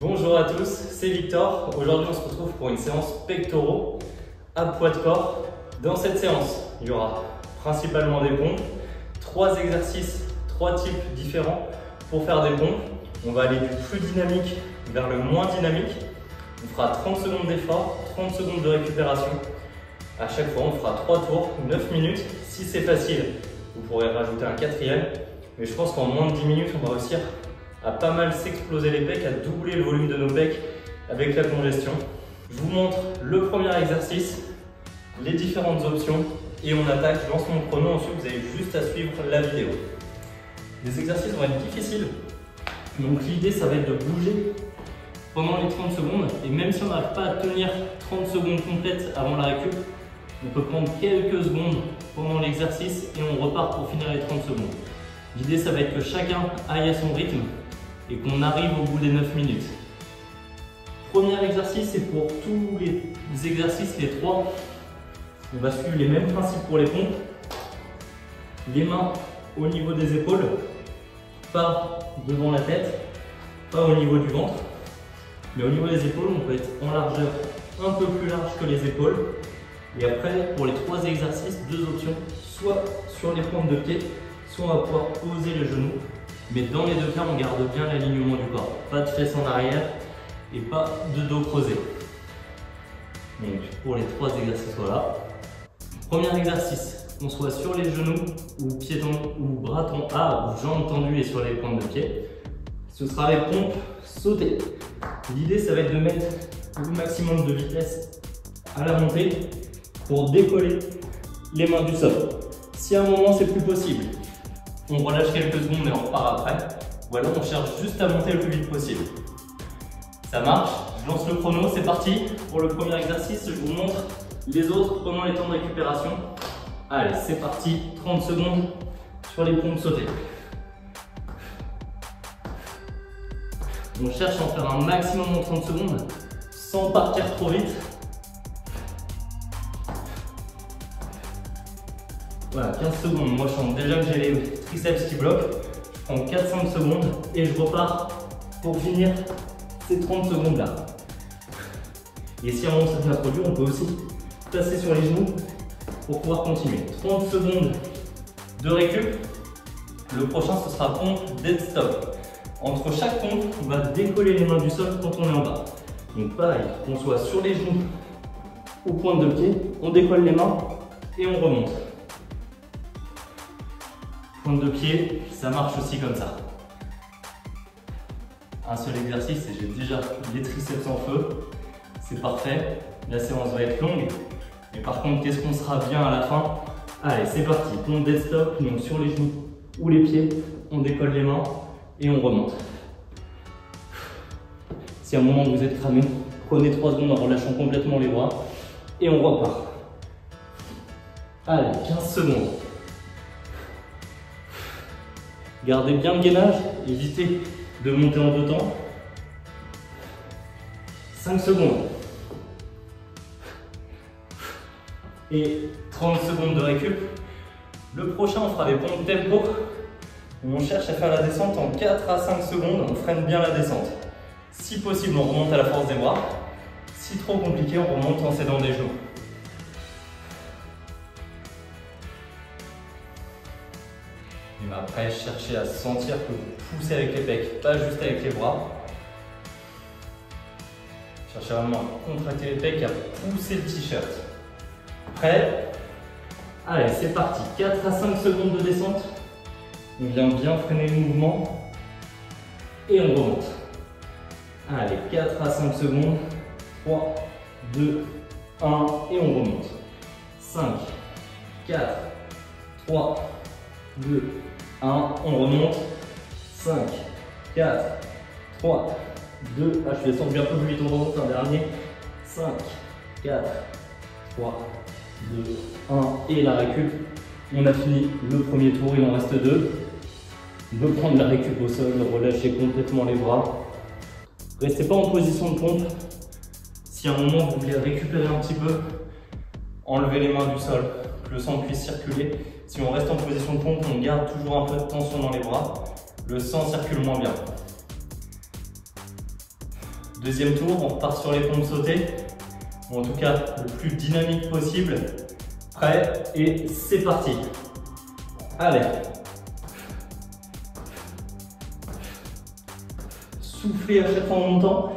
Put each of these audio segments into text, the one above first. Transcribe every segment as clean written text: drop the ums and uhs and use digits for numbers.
Bonjour à tous, c'est Victor. Aujourd'hui, on se retrouve pour une séance pectoraux à poids de corps. Dans cette séance, il y aura principalement des pompes, 3 exercices, 3 types différents pour faire des pompes. On va aller du plus dynamique vers le moins dynamique. On fera 30 secondes d'effort, 30 secondes de récupération. À chaque fois, on fera 3 tours, 9 minutes. Si c'est facile, vous pourrez rajouter un 4e. Mais je pense qu'en moins de 10 minutes, on va réussir à pas mal s'exploser les pecs, à doubler le volume de nos pecs avec la congestion. Je vous montre le premier exercice, les différentes options et on attaque. Je lance mon chrono, ensuite vous avez juste à suivre la vidéo. Les exercices vont être difficiles, donc l'idée ça va être de bouger pendant les 30 secondes et même si on n'arrive pas à tenir 30 secondes complètes avant la récup, on peut prendre quelques secondes pendant l'exercice et on repart pour finir les 30 secondes. L'idée ça va être que chacun aille à son rythme et qu'on arrive au bout des 9 minutes. Premier exercice, c'est pour tous les exercices, les 3. On va suivre les mêmes principes pour les pompes. Les mains au niveau des épaules, pas devant la tête, pas au niveau du ventre. Mais au niveau des épaules, on peut être en largeur un peu plus large que les épaules. Et après, pour les 3 exercices, 2 options, soit sur les pointes de pied, soit on va pouvoir poser les genoux. Mais dans les 2 cas, on garde bien l'alignement du corps. Pas de fesses en arrière et pas de dos creusé. Donc pour les 3 exercices, voilà. Premier exercice, on soit sur les genoux ou pieds tendus ou bras tendus ou jambes tendues et sur les pointes de pied. Ce sera les pompes sautées. L'idée, ça va être de mettre le maximum de vitesse à la montée pour décoller les mains du sol. Si à un moment c'est plus possible, on relâche quelques secondes et on repart après. Ou alors on cherche juste à monter le plus vite possible. Ça marche, je lance le chrono, c'est parti. Pour le premier exercice, je vous montre les autres, prenons les temps de récupération. Allez, c'est parti, 30 secondes sur les pompes sautées. On cherche à en faire un maximum en 30 secondes sans partir trop vite. Voilà, 15 secondes. Moi, je sens déjà que j'ai les triceps qui bloquent. Je prends 4-5 secondes et je repars pour finir ces 30 secondes là. Et si à un moment ça s'introduit, on peut aussi passer sur les genoux pour pouvoir continuer. 30 secondes de récup. Le prochain, ce sera pompe dead stop. Entre chaque pompe, on va décoller les mains du sol quand on est en bas. Donc pareil, qu'on soit sur les genoux ou pointe de pied, on décolle les mains et on remonte. Pointe de pied, ça marche aussi comme ça. Un seul exercice et j'ai déjà les triceps en feu. C'est parfait. La séance va être longue. Mais par contre, qu'est-ce qu'on sera bien à la fin? Allez, c'est parti. Pompe dead stop, donc sur les genoux ou les pieds, on décolle les mains et on remonte. Si à un moment vous êtes cramé, prenez 3 secondes en relâchant complètement les bras et on repart. Allez, 15 secondes. Gardez bien le gainage, évitez de monter en 2 temps. 5 secondes. Et 30 secondes de récup. Le prochain, on fera des pompes tempo. On cherche à faire la descente en 4 à 5 secondes. On freine bien la descente. Si possible, on remonte à la force des bras. Si trop compliqué, on remonte en s'aidant des genoux. Et après, cherchez à sentir que vous poussez avec les pecs, pas juste avec les bras. Cherchez vraiment à contracter les pecs et à pousser le t-shirt. Prêt? Allez, c'est parti. 4 à 5 secondes de descente. On vient bien freiner le mouvement. Et on remonte. Allez, 4 à 5 secondes. 3, 2, 1 et on remonte. 5, 4, 3, 2, 1, on remonte. 5, 4, 3, 2, je vais descendre un peu plus vite, on remonte un dernier. 5, 4, 3, 2, 1 et la récup. On a fini le premier tour, il en reste 2. De prendre la récup au sol, de relâcher complètement les bras. Restez pas en position de pompe. Si à un moment vous voulez récupérer un petit peu, enlevez les mains du sol, que le sang puisse circuler. Si on reste en position de pompe, on garde toujours un peu de tension dans les bras. Le sang circule moins bien. Deuxième tour, on repart sur les pompes sautées. Ou en tout cas, le plus dynamique possible. Prêt et c'est parti. Allez. Soufflez à chaque fois en montant.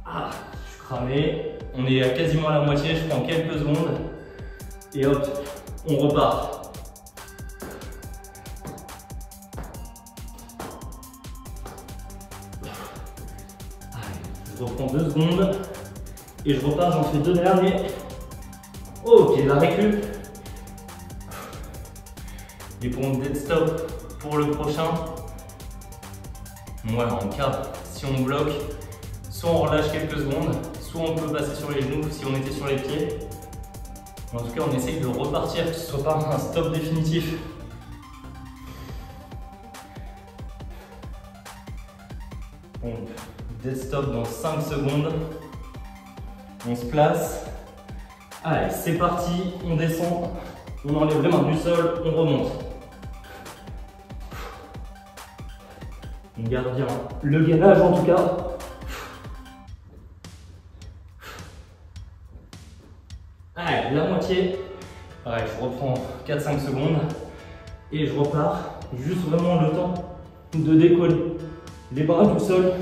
Ah, je suis cramé. On est à quasiment à la moitié, je prends quelques secondes. Et hop, on repart. Allez, je reprends 2 secondes. Et je repars, j'en fais 2 derniers. Ok, la récup. Et pour mon dead stop pour le prochain. Voilà, en cas, si on bloque, soit on relâche quelques secondes, soit on peut passer sur les genoux si on était sur les pieds. En tout cas, on essaye de repartir, que ce ne soit pas un stop définitif. Donc, dead stop dans 5 secondes. On se place. Allez, c'est parti, on descend, on enlève les mains du sol, on remonte. On garde bien le gainage en tout cas. Allez, la moitié. Pareil, je reprends 4-5 secondes et je repars. Juste vraiment le temps de décoller les bras du sol,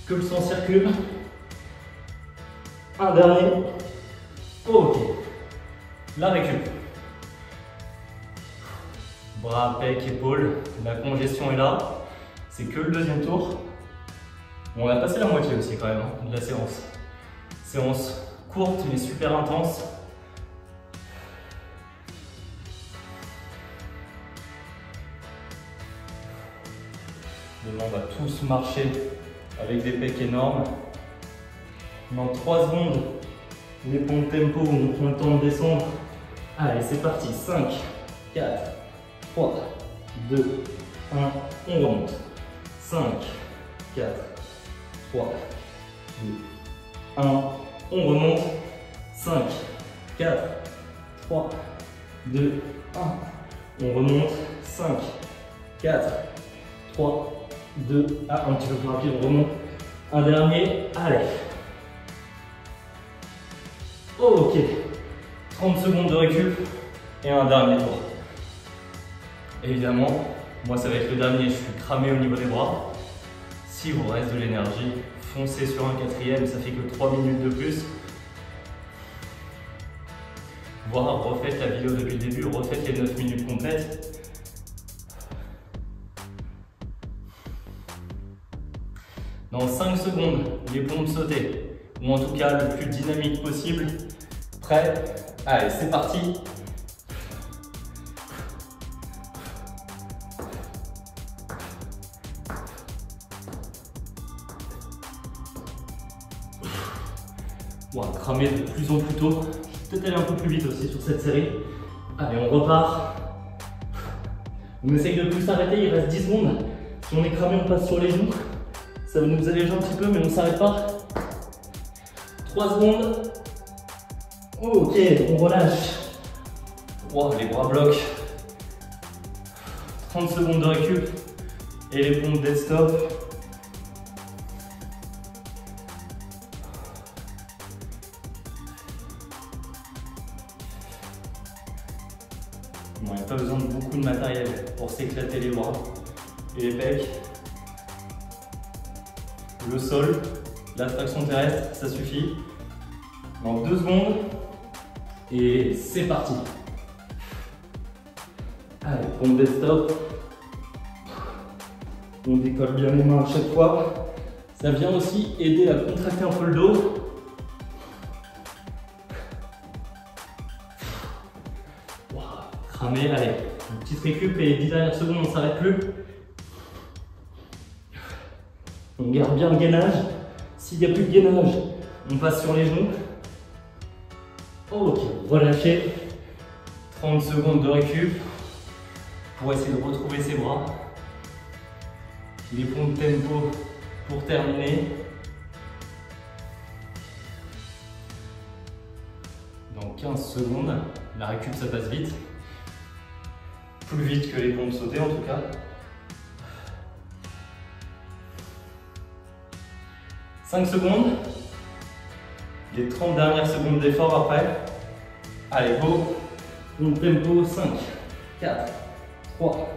que le sang circule. Un dernier. Ok. La récup. Bras, pec, épaules. La congestion est là. C'est que le deuxième tour. On a passé la moitié aussi quand même de la séance. Séance courte mais super intense. Demain on va tous marcher avec des pecs énormes. Dans 3 secondes, les pompes tempo, on prend le temps de descendre. Allez, c'est parti. 5, 4, 3, 2, 1, on remonte. 5, 4, 3, 2, 1, on remonte. 5, 4, 3, 2, 1, on remonte. 5, 4, 3, 2, 1, un petit peu plus rapide, on remonte. Un dernier, allez. Ok, 30 secondes de récup et un dernier tour. Évidemment, moi ça va être le dernier, je suis cramé au niveau des bras. Si vous reste de l'énergie, foncez sur un 4e, ça fait que 3 minutes de plus. Voire refaites la vidéo depuis le début, refaites les 9 minutes complètes. Dans 5 secondes, les pompes sautées. Ou en tout cas le plus dynamique possible. Prêt? Allez, c'est parti. Bon, cramer de plus en plus tôt. Je vais peut-être aller un peu plus vite aussi sur cette série. Allez, on repart. On essaye de plus s'arrêter, il reste 10 secondes. Si on est cramé, on passe sur les genoux. Ça va nous alléger un petit peu, mais on ne s'arrête pas. 3 secondes. Ok, on relâche. Wow, les bras bloquent. 30 secondes de récup. Et les pompes dead stop. Bon, il n'y a pas besoin de beaucoup de matériel pour s'éclater les bras et les pecs. Le sol, la traction terrestre, ça suffit. Dans 2 secondes. Et c'est parti. Allez, pompe dead stop. On décolle bien les mains à chaque fois. Ça vient aussi aider à contracter un peu le dos. Wow, cramé, allez. Une petite récup et 10 dernières secondes, on ne s'arrête plus. On garde bien le gainage. S'il n'y a plus de gainage, on passe sur les genoux. Ok, relâchez. 30 secondes de récup pour essayer de retrouver ses bras. Les pompes tempo pour terminer. Dans 15 secondes, la récup ça passe vite. Plus vite que les pompes sautées en tout cas. 5 secondes. Les 30 dernières secondes d'effort après. Allez, go. On tempo. 5, 4, 3,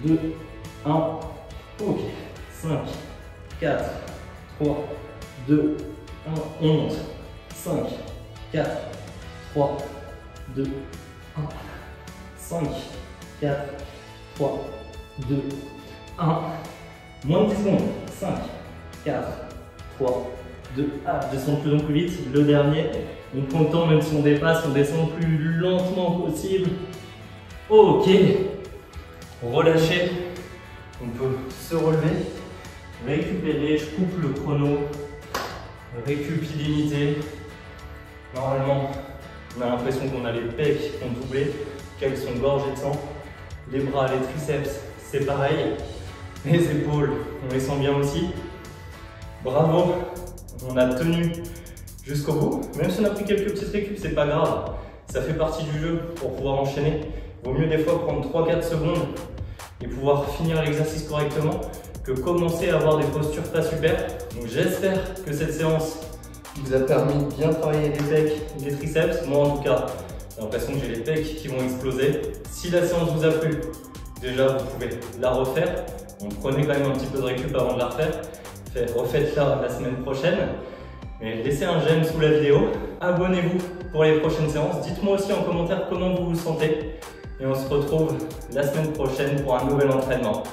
2, 1. Ok. 5, 4, 3, 2, 1. On monte. 5, 4, 3, 2, 1. 5, 4, 3, 2, 1. Moins de 10 secondes. 5, 4, 3, 2, 1. Descend de plus en plus vite. Le dernier. On prend le temps, même si on dépasse, on descend le plus lentement possible. Ok. Relâchez. On peut se relever. Récupérer. Je coupe le chrono. Récup illimité. Normalement, on a l'impression qu'on a les pecs qui ont doublé, qu'elles sont gorgées de sang. Les bras, les triceps, c'est pareil. Les épaules, on les sent bien aussi. Bravo, on a tenu jusqu'au bout. Même si on a pris quelques petites récup, c'est pas grave. Ça fait partie du jeu pour pouvoir enchaîner. Vaut mieux des fois prendre 3-4 secondes et pouvoir finir l'exercice correctement que commencer à avoir des postures pas super. Donc j'espère que cette séance vous a permis de bien travailler les pecs, les triceps. Moi en tout cas, j'ai l'impression que j'ai les pecs qui vont exploser. Si la séance vous a plu, déjà vous pouvez la refaire. Donc prenez quand même un petit peu de récup avant de la refaire. Refaites-la la semaine prochaine. Mais laissez un j'aime sous la vidéo. Abonnez-vous pour les prochaines séances. Dites-moi aussi en commentaire comment vous vous sentez. Et on se retrouve la semaine prochaine pour un nouvel entraînement.